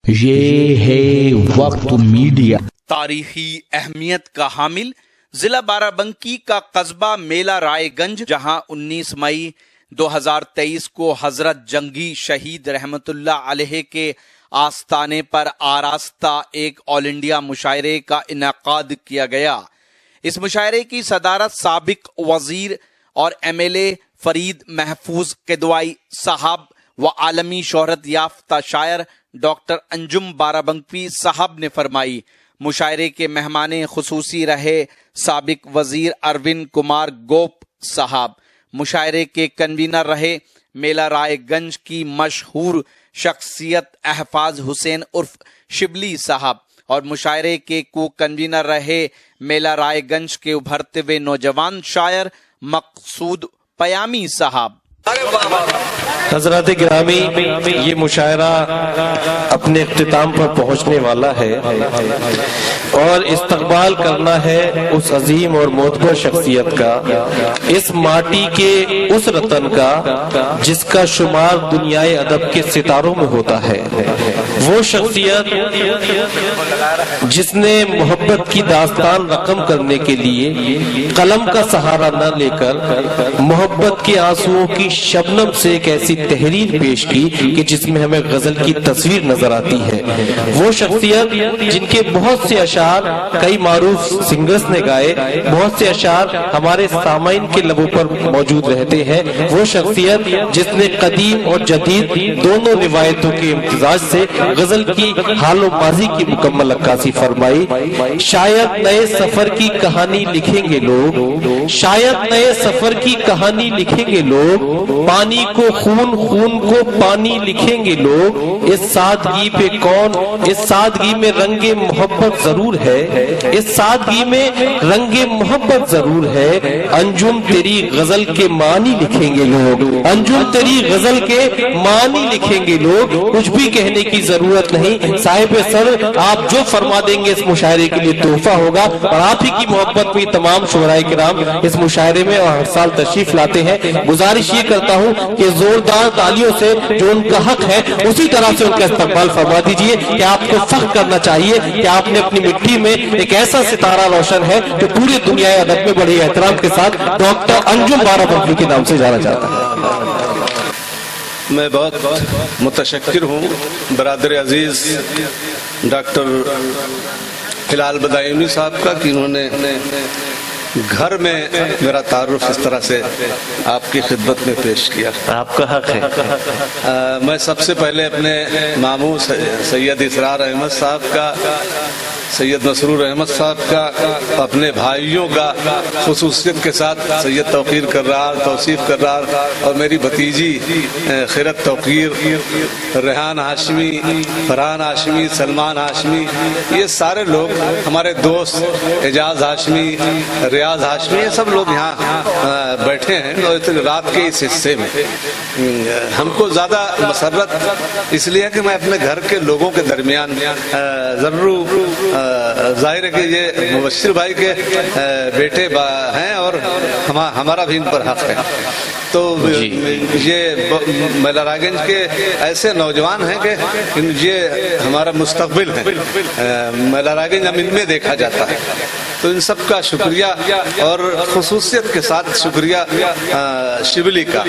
یہ ہے وقت میڈیا۔ تاریخی اہمیت کا حامل ضلع بارہ بنکی کا قصبہ میلہ رائے گنج، جہاں 19 مئی 2023 کو حضرت جنگی شہید رحمت اللہ علیہ کے آستانے پر آراستہ ایک آل انڈیا مشاعرے کا انعقاد کیا گیا۔ اس مشاعرے کی صدارت سابق وزیر اور MLA فرید محفوظ کدوائی صاحب و عالمی شہرت یافتہ شاعر ڈاکٹر انجم بارہ بنکی صاحب نے فرمائی۔ مشاعرے کے مہمان خصوصی رہے سابق وزیر اروند کمار گوپ صاحب۔ مشاعرے کے کنوینر رہے میلہ رائے گنج کی مشہور شخصیت احفاظ حسین عرف شبلی صاحب، اور مشاعرے کے کو کنوینر رہے میلہ رائے گنج کے ابھرتے ہوئے نوجوان شاعر مقصود پیامی صاحب۔ حضرات گرامی، یہ مشاعرہ اپنے اختتام پر پہنچنے والا ہے اور استقبال کرنا ہے اس عظیم اور معتبر شخصیت کا، اس ماٹی کے اس رتن کا جس کا شمار دنیائے ادب کے ستاروں میں ہوتا ہے۔ وہ شخصیت جس نے محبت کی داستان رقم کرنے کے لیے قلم کا سہارا نہ لے کر محبت کے آنسوؤں کی شبنم سے ایک ایسی تحریر پیش کی کہ جس میں ہمیں غزل کی تصویر نظر آتی ہے۔ وہ شخصیت جن کے بہت سے اشعار کئی معروف سنگرز نے گائے، بہت سے اشعار ہمارے سامعین کے لبوں پر موجود رہتے ہیں۔ وہ شخصیت جس نے قدیم اور جدید دونوں روایتوں کے امتزاج سے غزل کی حال و ماضی کی مکمل عکاسی فرمائی۔ شاید نئے سفر کی کہانی لکھیں گے لوگ، شاید نئے سفر کی کہانی لکھیں گے لوگ، پانی کو خون، خون کو پانی لکھیں گے لوگ۔ اس سادگی پہ کون، اس سادگی میں رنگ محبت ضرور ہے، اس سادگی میں رنگ محبت ضرور ہے۔ انجم تیری غزل کے معنی لکھیں گے لوگ، انجم تیری غزل کے معنی لکھیں گے لوگ۔ کچھ بھی کہنے کی ضرورت نہیں، صاحب سر آپ جو فرما دیں گے اس مشاعرے کے لیے تحفہ ہوگا، اور آپ ہی کی محبت میں تمام شعراء کرام اس مشاعرے میں اور ہر سال تشریف لاتے ہیں۔ گزارش یہ کرتا ہوں کہ زوردار تالیوں سے جو ان کا حق ہے اسی طرح سے ان کا استقبال فرما دیجئے کہ آپ کو فخر کرنا چاہیے کہ آپ نے اپنی مٹی میں ایک ایسا ستارہ روشن ہے جو پوری دنیا ادب میں بڑے احترام کے ساتھ ڈاکٹر انجم بارہ بنکی کے نام سے جانا جاتا ہے۔ میں بہت متشکر ہوں برادر عزیز ڈاکٹر ہلال بدایونی صاحب کا کہ انہوں نے گھر میں میرا تعارف اس طرح سے آپ کی خدمت میں پیش کیا۔ آپ کا حق ہے۔ میں سب سے پہلے اپنے ماموں سید اسرار احمد صاحب کا، سید مسرور احمد صاحب کا، اپنے بھائیوں کا خصوصیت کے ساتھ سید توقیر کرار، توصیف کرار، اور میری بھتیجی خیرت توقیر، ریحان ہاشمی، فرحان ہاشمی، سلمان ہاشمی، یہ سارے لوگ ہمارے دوست، اعجاز ہاشمی، ریاض ہاشمی، یہ سب لوگ یہاں بیٹھے ہیں رات کے اس حصے میں۔ ہم کو زیادہ مسرت اس لیے کہ میں اپنے گھر کے لوگوں کے درمیان ضرور ظاہر ہے کہ یہ مبشر بھائی کے بیٹے ہیں اور ہمارا بھی ان پر حق ہے۔ تو یہ میلہ رائے گنج کے ایسے نوجوان ہیں کہ یہ ہمارا مستقبل ہے، میلہ رائے گنج ہم ان میں دیکھا جاتا ہے۔ تو ان سب کا شکریہ، اور خصوصیت کے ساتھ شکریہ شبلی کا،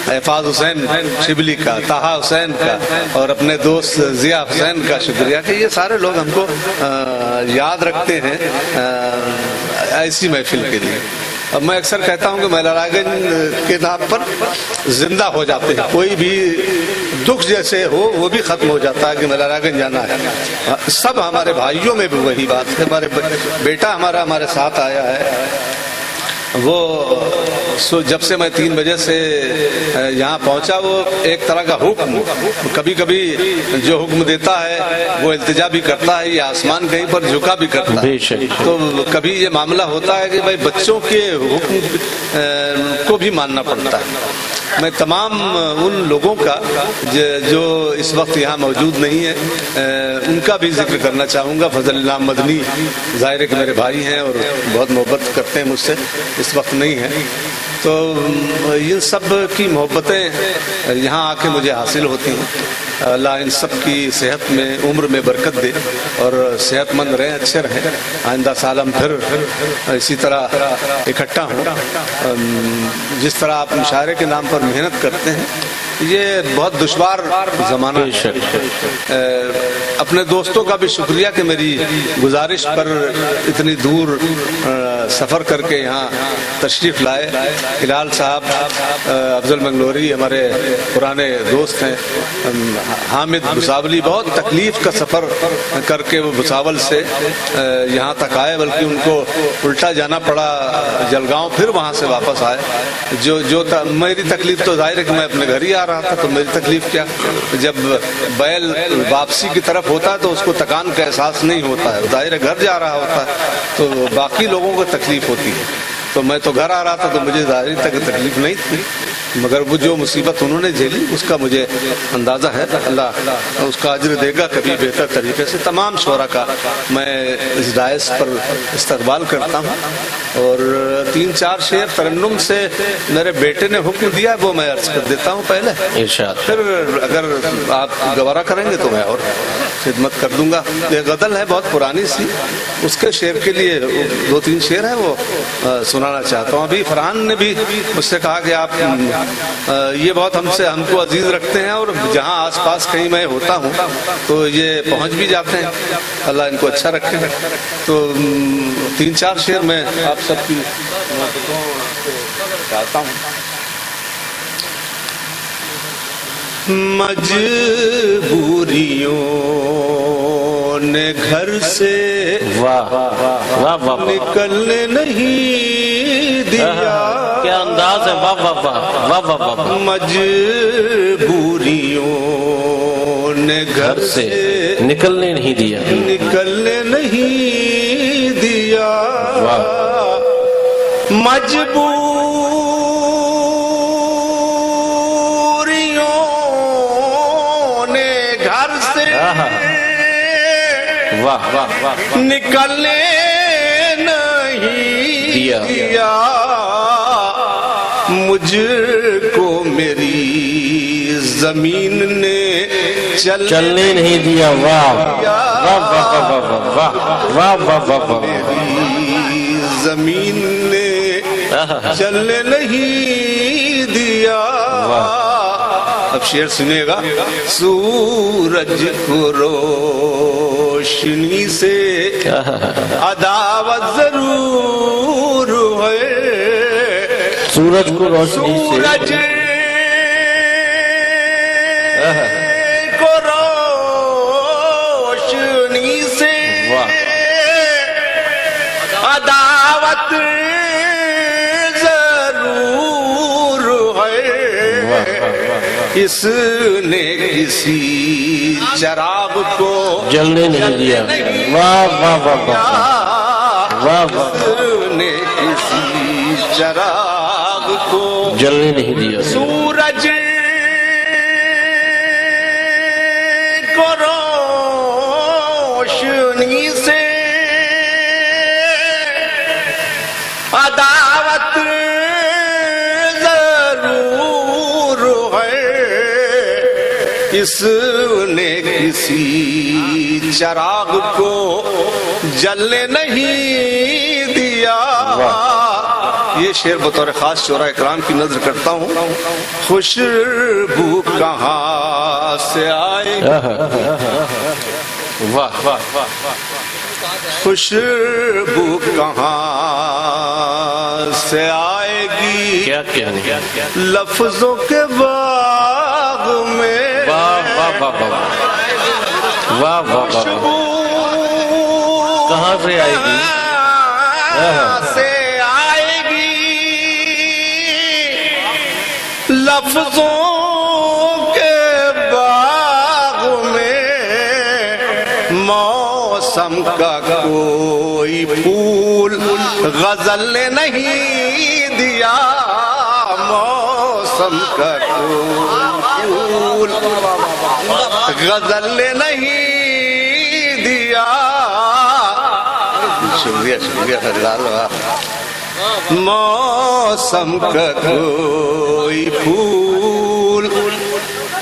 احفاظ حسین شبلی کا، طاہا حسین کا، اور اپنے دوست ضیاء حسین کا شکریہ کہ یہ سارے لوگ ہم کو یاد رکھتے ہیں ایسی محفل کے لیے۔ اب میں اکثر کہتا ہوں کہ میلہ رائے گنج کے نام پر زندہ ہو جاتے ہیں، کوئی بھی دکھ جیسے ہو وہ بھی ختم ہو جاتا ہے کہ میلہ رائے گنج جانا ہے۔ سب ہمارے بھائیوں میں بھی وہی بات ہے۔ ہمارے بیٹا ہمارے ساتھ آیا ہے، وہ جب سے میں 3 بجے سے یہاں پہنچا، وہ ایک طرح کا حکم، کبھی کبھی جو حکم دیتا ہے وہ التجا بھی کرتا ہے یا آسمان کہیں پر جھکا بھی کرتا ہے۔ تو کبھی یہ معاملہ ہوتا ہے کہ بھائی بچوں کے حکم کو بھی ماننا پڑتا ہے۔ میں تمام ان لوگوں کا جو اس وقت یہاں موجود نہیں ہے ان کا بھی ذکر کرنا چاہوں گا۔ فضل اللہ مدنی ظاہر ہے کہ میرے بھائی ہیں اور بہت محبت کرتے ہیں مجھ سے، اس وقت نہیں ہے۔ تو ان سب کی محبتیں یہاں آ کے مجھے حاصل ہوتی ہیں. اللہ ان سب کی صحت میں عمر میں برکت دے اور صحت مند رہیں, اچھے رہیں. آئندہ سال ہم پھر اسی طرح اکٹھا ہوں. جس طرح آپ مشاعرے کے نام پر محنت کرتے ہیں, یہ بہت دشوار زمانہ ہے. اپنے دوستوں کا بھی شکریہ کہ میری گزارش پر اتنی دور سفر کر کے یہاں تشریف لائے. ہلال صاحب, افضل منگلوری ہمارے پرانے دوست ہیں, حامد بھساولی بہت تکلیف کا سفر کر کے وہ بھساول سے یہاں تک آئے, بلکہ ان کو الٹا جانا پڑا جلگاؤں, پھر وہاں سے واپس آئے. جو میری تکلیف تو ظاہر ہے کہ میں اپنے گھر ہی آ رہا تھا, تو میری تکلیف کیا, جب بیل واپسی کی طرف ہوتا ہے تو اس کو تکان کا احساس نہیں ہوتا ہے, ظاہر ہے گھر جا رہا ہوتا ہے تو باقی لوگوں کو تکلیف ہوتی ہے. تو میں تو گھر آ رہا تھا تو مجھے ظاہر تک تکلیف نہیں تھی, مگر وہ جو مصیبت انہوں نے جھیلی اس کا مجھے اندازہ ہے. اللہ اس کا اجر دے گا کبھی بہتر طریقے سے. تمام شعراء کا میں اس ڈائس پر استقبال کرتا ہوں, اور 3-4 شعر ترنم سے میرے بیٹے نے حکم دیا, وہ میں عرض کر دیتا ہوں پہلے, پھر اگر آپ گوارا کریں گے تو میں اور خدمت کر دوں گا. یہ غزل ہے بہت پرانی سی, اس کے شعر کے لیے 2-3 شعر ہیں وہ سنانا چاہتا ہوں. ابھی فرحان نے بھی مجھ سے کہا کہ آپ یہ بہت ہم کو عزیز رکھتے ہیں, اور جہاں آس پاس کہیں میں ہوتا ہوں تو یہ پہنچ بھی جاتے ہیں. اللہ ان کو اچھا رکھے. تو 3-4 شعر میں آپ سب کی چاہتا ہوں. مجبوریوں نے گھر سے نکلنے نہیں دیا. کیا انداز ہے, واہ واہ واہ واہ واہ واہ. مجبوریوں نے گھر سے نکلنے نہیں دیا, نکلنے نہیں دیا. مجبوریوں نے گھر سے نکلنے نہیں دیا. مجھ کو میری زمین نے چلنے نہیں دیا. واہ واہ واہ واہ واہ واہ واہ. میری زمین نے چلنے نہیں دیا. اب شعر سنیے گا. سورج کو روشنی سے عداوت ضرور ہے. سورج کو روشنی سے, کو روشنی سے عداوت ضرور ہے. اس نے کسی چراغ کو جلنے نہیں دیا. واہ واہ واہ واہ واہ. اس نے کسی چراغ کو جلنے نہیں دیا. سورج کو روشنی سے عداوت ضرور ہے. اس نے کسی چراغ کو جلنے نہیں دیا. یہ شعر بطور خاص شعراء اکرام کی نظر کرتا ہوں. خوشبو کہاں سے آئے واہ واہ. خوشبو کہاں سے آئے گی, کیا کیا لفظوں کے باغ میں. واہ واہ واہ واہ واہ. خوشبو کہاں سے آئے گی, سے آئے گی, لفظوں کے باغ میں. موسم کا کوئی پھول غزل نے نہیں دیا. موسم کا کوئی پھول غزل نے نہیں دیا. شکریہ شکریہ. موسم کا کوئی پھول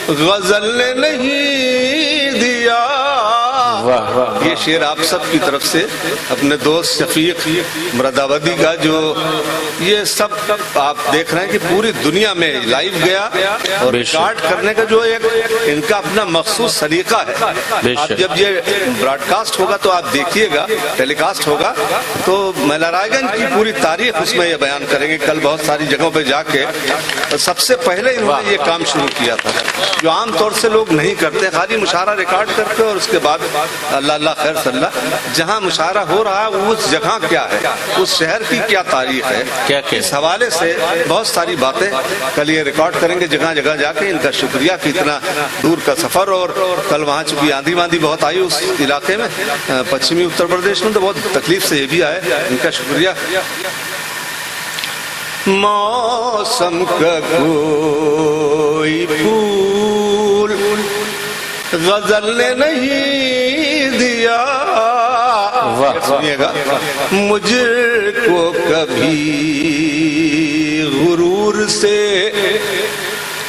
غزل نے نہیں دیا. یہ شعر آپ سب کی طرف سے اپنے دوست شفیق مرادآبادی کا، جو یہ سب آپ دیکھ رہے ہیں کہ پوری دنیا میں لائیو گیا اور ریکارڈ کرنے کا جو ایک ان کا اپنا مخصوص طریقہ ہے. آپ جب یہ براڈ کاسٹ ہوگا تو آپ دیکھیے گا، ٹیلی کاسٹ ہوگا تو میلا رائے گنج کی پوری تاریخ اس میں یہ بیان کریں گے. کل بہت ساری جگہوں پہ جا کے سب سے پہلے انہوں نے یہ کام شروع کیا تھا جو عام طور سے لوگ نہیں کرتے، خالی مشاعرہ ریکارڈ کرتے اور اس کے بعد اللہ اللہ خیر صلی اللہ. جہاں مشاعرہ ہو رہا ہے اس جگہ کیا ہے، اس شہر کی کیا تاریخ ہے، اس حوالے سے بہت ساری باتیں کل یہ ریکارڈ کریں گے جگہ جگہ جا کے. ان کا شکریہ کہ اتنا دور کا سفر، اور کل وہاں چونکہ آندھی واندھی بہت آئی اس علاقے میں پچھمی اتر پردیش میں، تو بہت تکلیف سے یہ بھی آئے. ان کا شکریہ. موسم کا کوئی پھول غزل نے نہیں دیا. سنیے گا. مجھ کو کبھی غرور سے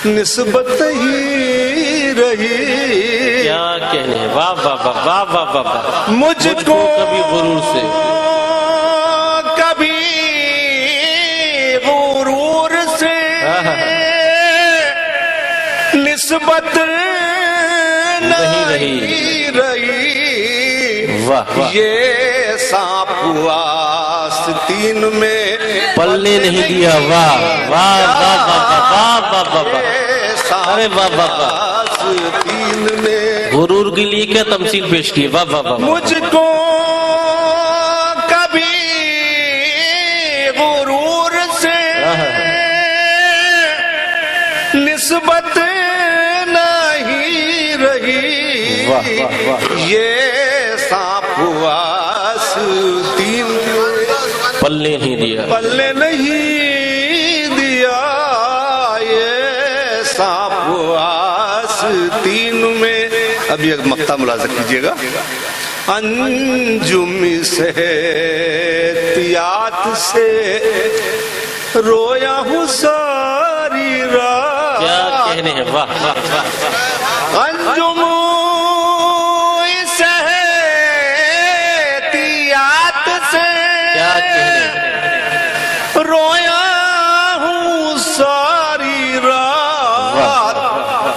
نسبت ہی رہی. کیا کہنے، واہ واہ واہ واہ واہ. مجھ کو کبھی غرور سے، کبھی غرور سے نسبت نہیں رہی. یہ سانپ آستین میں پلنے نہیں دیا. واہ واہ واہ واہ واہ واہ واہ. ارے واہ واہ واہ. آستین میں غرور کے لیے کیا تمثیل پیش کی. واہ واہ واہ. مجھ کو کبھی غرور سے نسبت نہیں رہی. یہ سانپ آستین پلنے نہیں دیا، پلنے نہیں دیا. یہ سانپ آستین میں. اب یہ مقطع ملاحظہ کیجئے گا. انجم سے احتیاط سے رویا ہوں ساری رات. کیا کہنے ہیں. واہ واہ واہ. انجم سے احتیاط سے کیا کہنے. رویا ہوں ساری رات.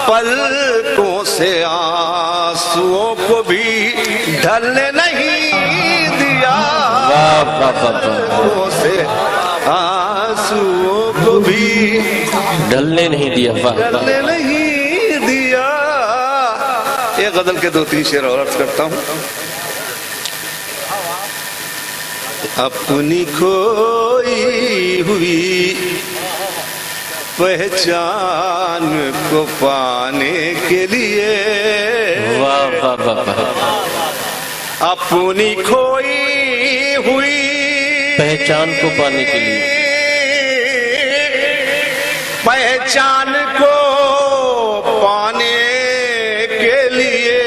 پلکوں سے آنسوؤں کو بھی ڈھلنے نہیں دیا. پلکوں سے آنسوؤں کو بھی ڈھلنے نہیں دیا. ڈھلنے نہیں دیا. ایک غزل کے 2-3 شعر اور عرض کرتا ہوں. اپنی کھوئی ہوئی پہچان کو پانے کے لیے. واہ واہ واہ. اپنی کھوئی ہوئی پہچان کو پانے کے لیے، پہچان کو پانے کے لیے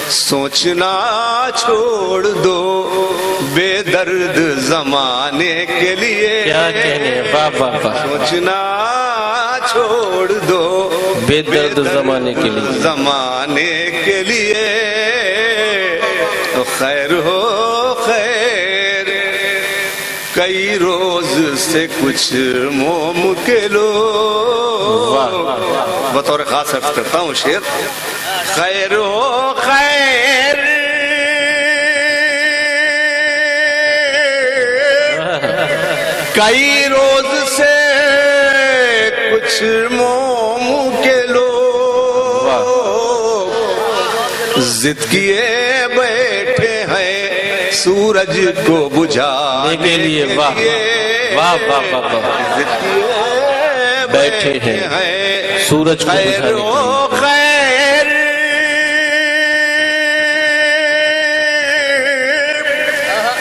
سوچنا چھوڑ دو بے درد زمانے کے لیے. کیا کہنے. واہ واہ واہ. سوچنا چھوڑ دو بے درد زمانے کے لیے، زمانے کے لیے. خیر ہو خیر کئی روز سے کچھ موم کے لو. بطور خاص عرض کرتا ہوں شعر. خیر ہو خیر کئی روز سے کچھ موم کے لو. ضد کیے بیٹھے ہیں سورج کو بجھانے کے لیے. واہ واہ واہ واہ. ضد کیے بیٹھے ہیں سورج کو بجھانے کے لیے. خیر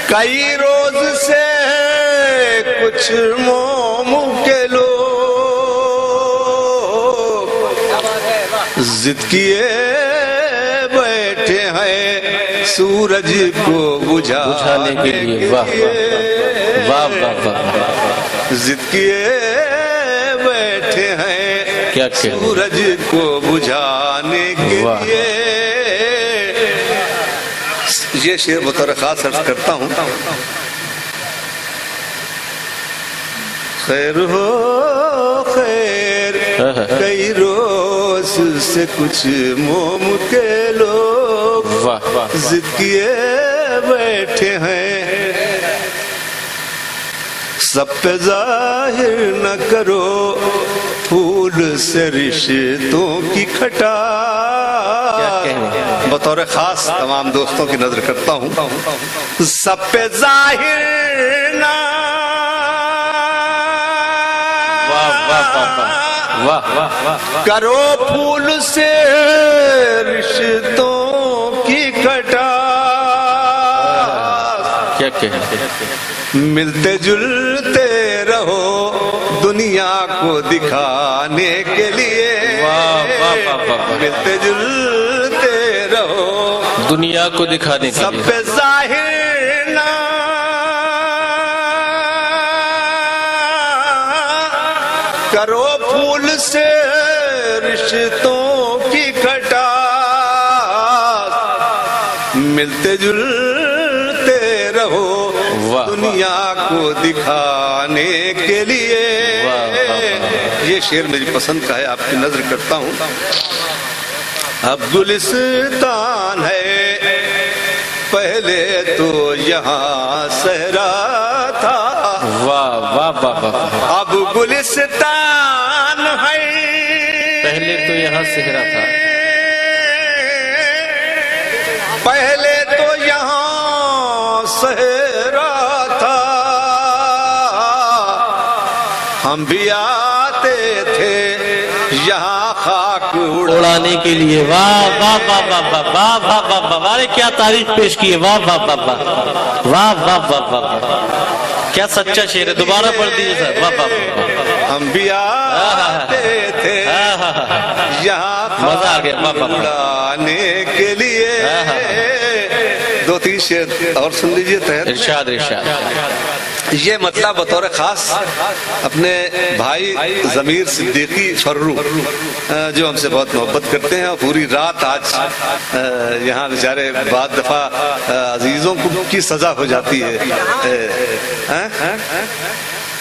کئی روز سے کچھ موم کے لو. ضد کیے بیٹھے ہیں سورج کو بجھانے کے لیے، واہ واہ واہ واہ، ضد کیے بیٹھے ہیں کیا سورج کو بجھانے کے لیے. یہ شعر بطور خاص عرض کرتا ہوں. خیر ہو خیر کئی روز سے کچھ موم کے لوگ ضد کیے بیٹھے ہیں. سب پہ ظاہر نہ کرو پھول سے رشتوں کی کھٹا. بطور خاص تمام دوستوں کی نظر کرتا ہوں. سب پہ ظاہر نہ کرو پھول سے رشتوں کی کٹا. کیا کہنا، ملتے جلتے رہو دنیا کو دکھانے کے لیے. ملتے جلتے رہو دنیا کو دکھانے کے سب لیے. پہ ظاہر نہ کرو پھول سے رشتوں کی کھٹا. ملتے جلتے رہو دنیا کو دکھانے کے لیے. یہ شعر میری پسند کا ہے، آپ کی نظر کرتا ہوں. اب گلستان ہے پہلے تو یہاں صحرا تھا. واہ واہ واہ واہ، اب گلستان ہے پہلے تو یہاں صحرا تھا. پہلے تو یہاں صحرا تھا. ہم بھی آتے تھے یہاں خاک اڑانے کے لیے. واہ واہ واہ واہ واہ واہ واہ واہ واہ واہ، کیا تعریف پیش کی ہے. واہ واہ واہ واہ واہ واہ واہ واہ، کیا سچا شعر ہے. دوبارہ پڑھ دیجیے سر. واہ واہ واہ. ہم بھی آتے تھے یہاں مزہ آ گیا. واہ واہ، اڑانے کے لیے. دو تین شعر اور سن لیجیے تحت. ارشاد ارشاد. یہ مطلب بطور خاص اپنے بھائی ضمیر صدیقی فرو جو ہم سے بہت محبت کرتے ہیں، اور پوری رات آج یہاں بیچارے بعد دفعہ عزیزوں کی سزا ہو جاتی ہے.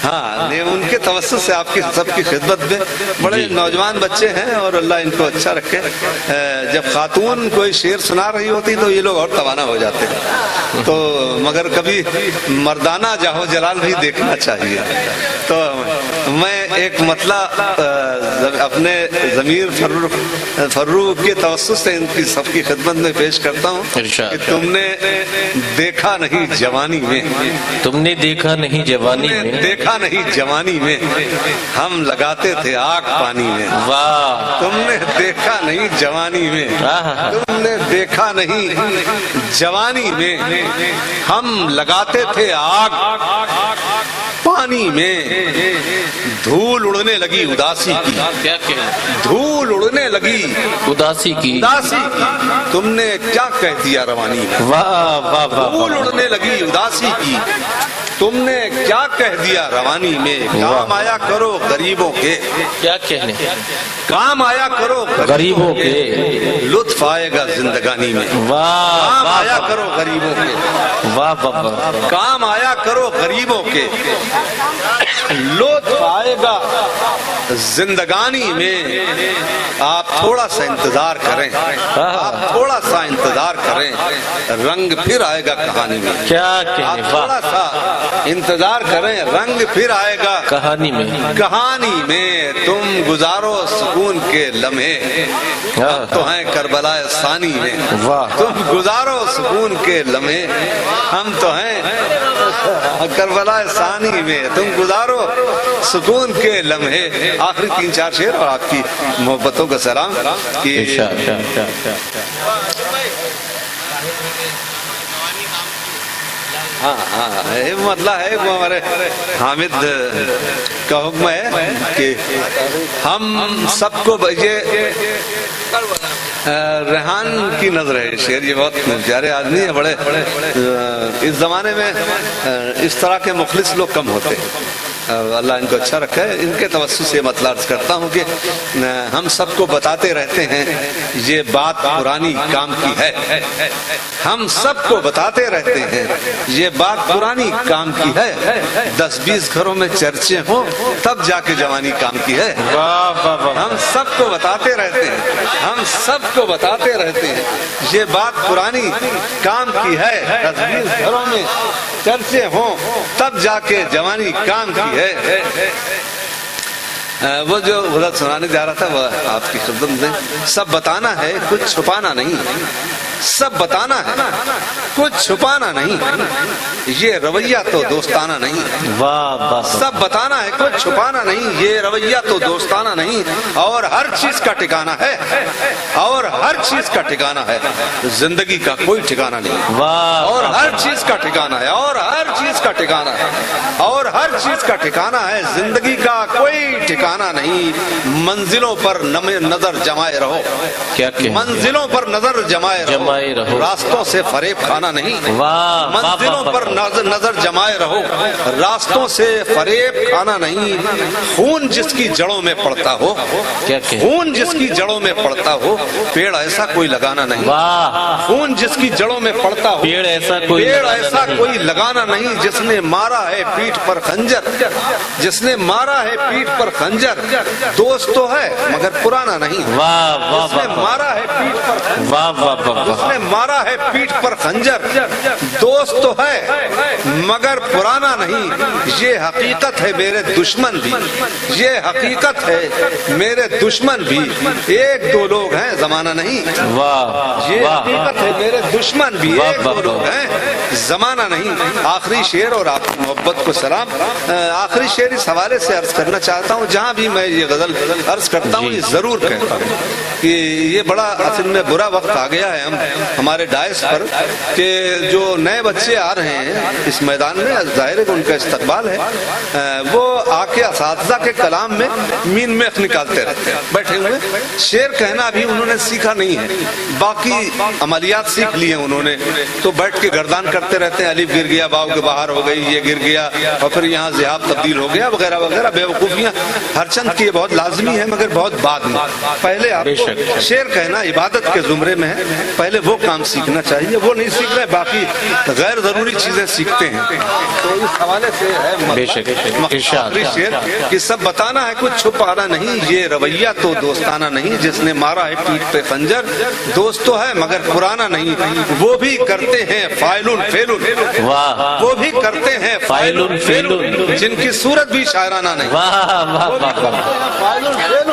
ہاں، ان کے توسط سے آپ کی سب کی خدمت میں بڑے نوجوان بچے ہیں اور اللہ ان کو اچھا رکھے. جب خاتون کوئی شعر سنا رہی ہوتی تو یہ لوگ اور توانا ہو جاتے ہیں. تو مگر کبھی مردانہ جاہو جلال بھی دیکھنا چاہیے. تو میں ایک مطلب اپنے ضمیر فرو کے توسط سے ان کی سب کی خدمت میں پیش کرتا ہوں کہ تم نے دیکھا نہیں جوانی میں، تم نے دیکھا نہیں جوانی میں، دیکھا نہیں جوانی میں ہم لگاتے تھے آگ پانی میں. واہ، تم نے دیکھا نہیں جوانی میں، تم نے دیکھا نہیں جوانی میں ہم لگاتے تھے آگ پانی میں. دھول اڑنے لگی اداسی کی. کیا کہنا، دھول اڑنے لگی اداسی کی. اداسی کی تم نے کیا کہہ دیا روانی میں. واہ واہ واہ، دھول اڑنے لگی اداسی کی تم نے کیا کہہ دیا روانی میں. کام آیا کرو غریبوں کے. کیا کہنے، کام آیا کرو غریبوں کے. لطف آئے گا زندگانی میں. واہ کام واہ آیا کرو غریبوں کے. واہ واہ واہ، کام آیا کرو غریبوں کے. لطف آئے گا زندگانی میں. آپ تھوڑا سا انتظار کریں، آپ تھوڑا سا انتظار کریں، رنگ پھر آئے گا کہانی میں. کیا آپ کہنے، تھوڑا سا انتظار کریں، رنگ پھر آئے گا کہانی میں. کہانی میں. تم گزارو سکون کے لمحے اب تو ہیں کربلا ثانی میں. واہ، تم گزارو سکون کے لمحے ہم تو ہیں کربلا ثانی میں. تم گزارو سکون کے لمحے. آخری تین چار شعر اور آپ کی محبتوں کا سلام. ہاں یہ مطلب ہے وہ ہمارے حامد کا حکم ہے کہ ہم سب کو ریحان کی نظر ہے یہ شعر، یہ بہت پیارے آدمی ہے، بڑے اس زمانے میں اس طرح کے مخلص لوگ کم ہوتے ہیں، اللہ ان کو اچھا رکھے۔ ان کے توسط سے مطلب عرض کرتا ہوں کہ ہم سب کو بتاتے رہتے ہیں یہ بات پرانی کام کی ہے، ہم سب کو بتاتے رہتے ہیں یہ بات پرانی کام کی ہے، 10-20 گھروں میں چرچے ہوں تب جا کے جوانی کام کی ہے۔ ہم سب کو بتاتے رہتے ہیں، ہم سب کو بتاتے رہتے ہیں یہ بات پرانی کام کی ہے، 10-20 گھروں میں چرچے ہوں تب جا کے جوانی کام کی ہے۔ وہ جو غزل سنانے جا رہا تھا وہ آپ کی خدمت میں، سب بتانا ہے کچھ چھپانا نہیں، سب بتانا ہے کچھ چھپانا نہیں، یہ رویہ تو دوستانہ نہیں، سب بتانا ہے کچھ چھپانا نہیں، یہ رویہ تو دوستانہ نہیں، اور ہر چیز کا ٹھکانہ ہے، اور ہر چیز کا ٹھکانہ ہے، زندگی کا کوئی ٹھکانہ نہیں، اور ہر چیز کا ٹھکانہ ہے، اور ہر چیز کا ٹھکانہ ہے، اور ہر چیز کا ٹھکانہ ہے، زندگی کا کوئی ٹھکانہ نہیں، منزلوں پر نظر جمائے رہو، منزلوں پر نظر جمائے رہو، راستوں سے فریب کھانا نہیں، منزلوں پر نظر جمائے رہو، راستوں سے فریب کھانا نہیں، خون جس کی جڑوں میں پڑتا ہو، خون جس کی جڑوں میں پڑتا ہو، پیڑ ایسا کوئی لگانا نہیں، خون جس کی جڑوں میں پڑتا ہو، پیڑ ایسا کوئی لگانا نہیں، جس نے مارا ہے پیٹھ پر خنجر، جس نے مارا ہے پیٹھ پر خنجر، دوست تو ہے مگر پرانا نہیں، جس نے مارا ہے پیٹھ پر خنجر، جس نے مارا ہے پیٹھ پر خنجر، دوست تو ہے مگر پرانا نہیں، یہ حقیقت ہے میرے دشمن بھی، یہ حقیقت ہے میرے دشمن بھی، ایک دو لوگ ہیں زمانہ نہیں، یہ حقیقت ہے میرے دشمن بھی، ایک دو لوگ ہیں زمانہ نہیں۔ آخری شعر اور آپ کی محبت کو سلام، آخری شعر اس حوالے سے عرض کرنا چاہتا ہوں، جہاں بھی میں یہ غزل عرض کرتا ہوں یہ ضرور کہتا ہوں کہ یہ بڑا اصل میں برا وقت آ گیا ہے ہمارے ڈائس پر کہ جو نئے بچے آ رہے ہیں اس میدان میں، ظاہر ہے کہ ان کا استقبال ہے، وہ آ کے اساتذہ کے کلام میں مین میخ نکالتے رہتے ہیں بیٹھے ہوئے، شعر کہنا ابھی انہوں نے سیکھا نہیں ہے، باقی عملیات سیکھ لی ہیں انہوں نے، تو بیٹھ کے گردان کرتے رہتے ہیں، الف گر گیا باؤ کے باہر ہو گئی، یہ گر گیا اور پھر یہاں ذہاب تبدیل ہو گیا وغیرہ وغیرہ بیوقوفیاں، ہر چند کی یہ بہت لازمی ہے مگر بہت بعد میں، پہلے آپ کو شعر کہنا عبادت کے زمرے میں ہے، پہلے وہ کام سیکھنا چاہیے، وہ نہیں سیکھ رہے، باقی غیر ضروری چیزیں سیکھتے ہیں، تو اس حوالے سے ہے آخری شعر کہ سب بتانا ہے کچھ چھپانا نہیں، یہ رویہ تو دوستانہ نہیں، جس نے مارا ہے پیٹھ پہ خنجر، دوست تو ہے مگر پرانا نہیں، وہ بھی کرتے ہیں فائلون فیلون، وہ بھی کرتے ہیں فائلون فیلون، جن کی صورت بھی شاعرانہ نہیں،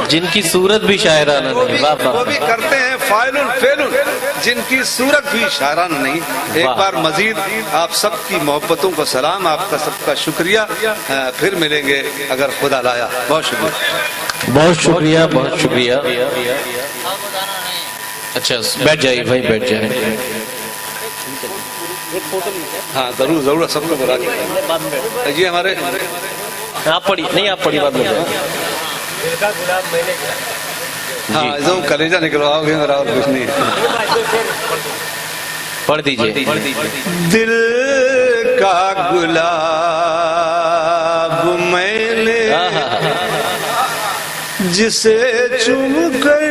جن کی صورت بھی شاعرانہ نہیں، وہ بھی کرتے ہیں فائلون فیلون، جن کی صورت بھی شاعرانہ نہیں۔ ایک بار مزید آپ سب کی محبتوں کو سلام، آپ کا سب کا شکریہ، پھر ملیں گے اگر خدا لایا، بہت شکریہ، بہت شکریہ، بہت شکریہ۔ اچھا بیٹھ جائیے بھائی، بیٹھ جائیں، ہاں ضرور ضرور سب کو بلا کے یہ ہمارے آپ پڑھی نہیں، آپ پڑھی بات میں، ہاں ایک کلیجہ نکلواؤ گے میرا، اور کچھ نہیں، پڑھ دیجئے۔ دل کا گلاب میں نے جسے چوم کر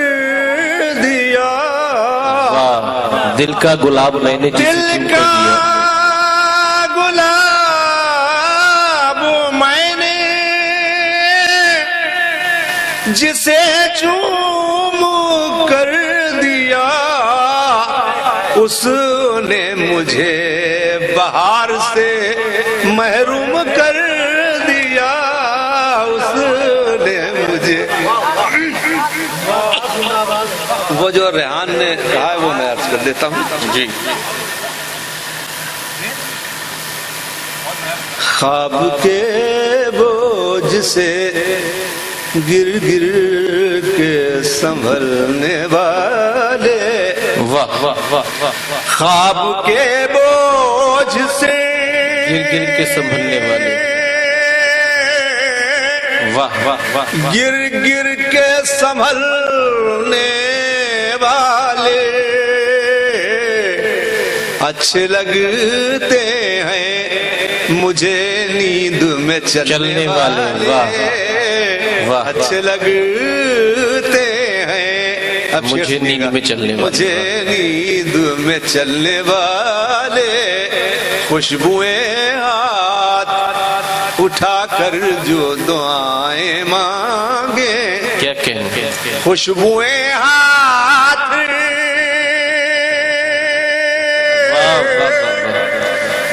دیا، دل کا گلاب میں نے جسے چوم کر دیا، جسے چوم کر دیا، اس نے مجھے بہار سے محروم کر دیا، اس نے مجھے، وہ جو ریحان نے کہا ہے وہ میں عرض کر دیتا ہوں جی۔ خواب کے بوجھ سے گر گر کے سنبھلنے والے، خواب کے بوجھ سے گر گر کے سنبھلنے والے، گر گر کے سنبھلنے والے اچھے لگتے ہیں مجھے نیند میں چلنے والے اچھے لگتے ہیں مجھے نیند میں چلنے والے مجھے نیند میں چلنے والے خوشبوئیں ہاتھ اٹھا کر جو دعائیں مانگے کیا کہیں گے خوشبوئیں ہاتھ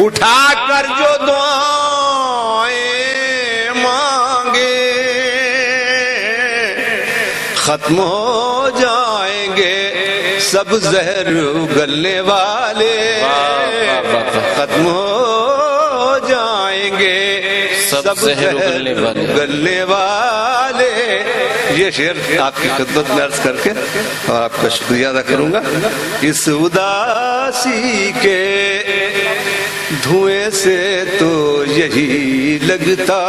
اٹھا کر جو دعائیں مانگے ختم ہو جائیں گے سب زہر اگلنے والے ختم ہو جائیں گے سب زہر اگلنے والے. یہ شعر آپ کی خدمت میں عرض کر کے اور آپ کا شکریہ ادا کروں گا. اس اداسی کے دھوئیں سے تو یہی لگتا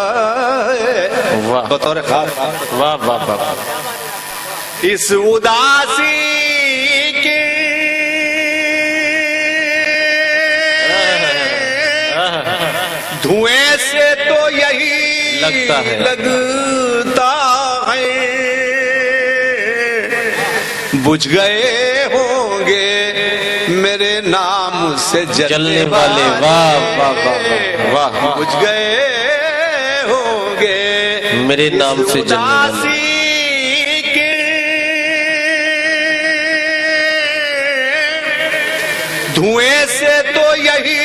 ہے بطور خاص واہ واہ واہ اس اداسی کے دھوئیں سے تو یہی لگتا ہے بجھ گئے ہوں گے میرے نام سے جلنے والے واہ واہ واہ واہ بجھ گئے ہوں گے میرے نام سے جلنے والے دھوئیں سے تو یہی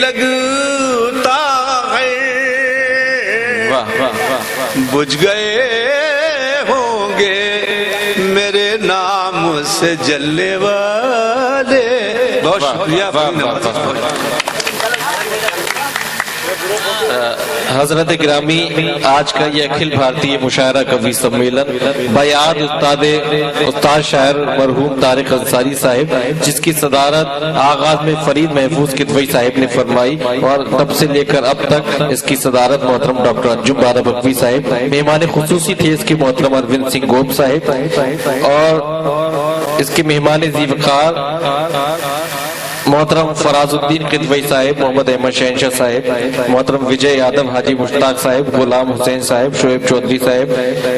لگتا ہے بجھ گئے ہوں گے میرے نام سے جلنے والے. بہت شکریہ. حضرت گرامی آج کا یہ اکھل بھارتی مشاعرہ کبھی سمیلن بیاد استاد شاعر مرحوم طارق انصاری صاحب جس کی صدارت آغاز میں فرید محفوظ کدوئی صاحب نے فرمائی اور تب سے لے کر اب تک اس کی صدارت محترم ڈاکٹر انجم بارہ بکوی صاحب. مہمان خصوصی تھے اس کے محترم اروند سنگھ گوپ صاحب اور اس کے مہمان ذی وقار محترم فراز الدین قدوئی صاحب, محمد احمد شہنشاہ صاحب, محترم وجے یادو, حاجی مشتاق صاحب, غلام حسین صاحب, شعیب چودھری صاحب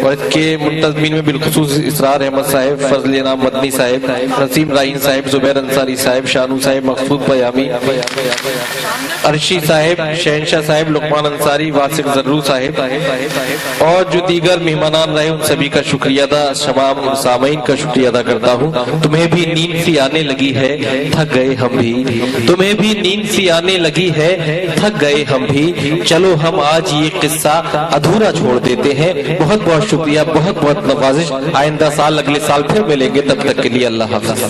اور اس کے منتظمین میں بالخصوص اسرار احمد صاحب, فضل انعام مدنی صاحب, نسیم رائین صاحب, زبیر انصاری صاحب, شانو صاحب, مقصود پیامی, عرشی صاحب, شہنشاہ صاحب, لقمان انصاری, واسق ضرور صاحب اور جو دیگر مہمانان رہے ان سبھی کا شکریہ ادا, تمام سامعین کا شکریہ ادا کرتا ہوں. تمہیں بھی نیند سی آنے لگی ہے تھک گئے ہم بھی, تمہیں بھی نیند سی آنے لگی ہے تھک گئے ہم بھی, چلو ہم آج یہ قصہ ادھورا چھوڑ دیتے ہیں. بہت بہت شکریہ, بہت بہت نوازش. آئندہ سال اگلے سال پھر ملیں گے, تب تک کے لیے اللہ حافظ.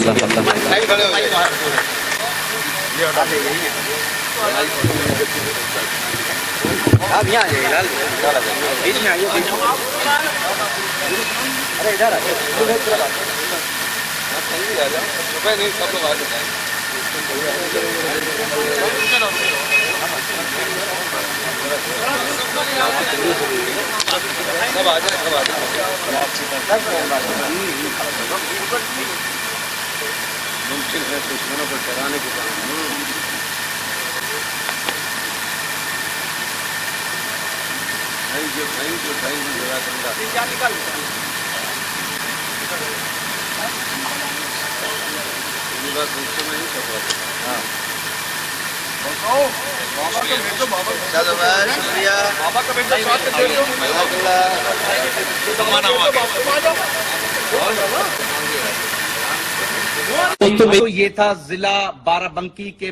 ممکن ہے دشمنوں کو ڈرانے کے بعد تو یہ تھا ضلع بارہ بنکی کے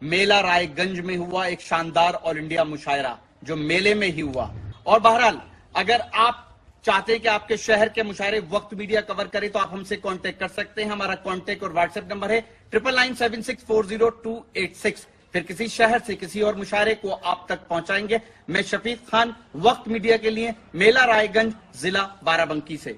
میلہ رائے گنج میں ہوا ایک شاندار آل انڈیا مشاعرہ جو میلے میں ہی ہوا. اور بہرحال اگر آپ چاہتے ہیں کہ آپ کے شہر کے مشاعرے وقت میڈیا کور کرے تو آپ ہم سے کانٹیکٹ کر سکتے ہیں. ہمارا کانٹیکٹ اور واٹس ایپ نمبر ہے 9997640286. پھر کسی شہر سے کسی اور مشاعرے کو آپ تک پہنچائیں گے. میں شفیق خان, وقت میڈیا کے لیے, میلہ رائے گنج, ضلع بارہ بنکی سے.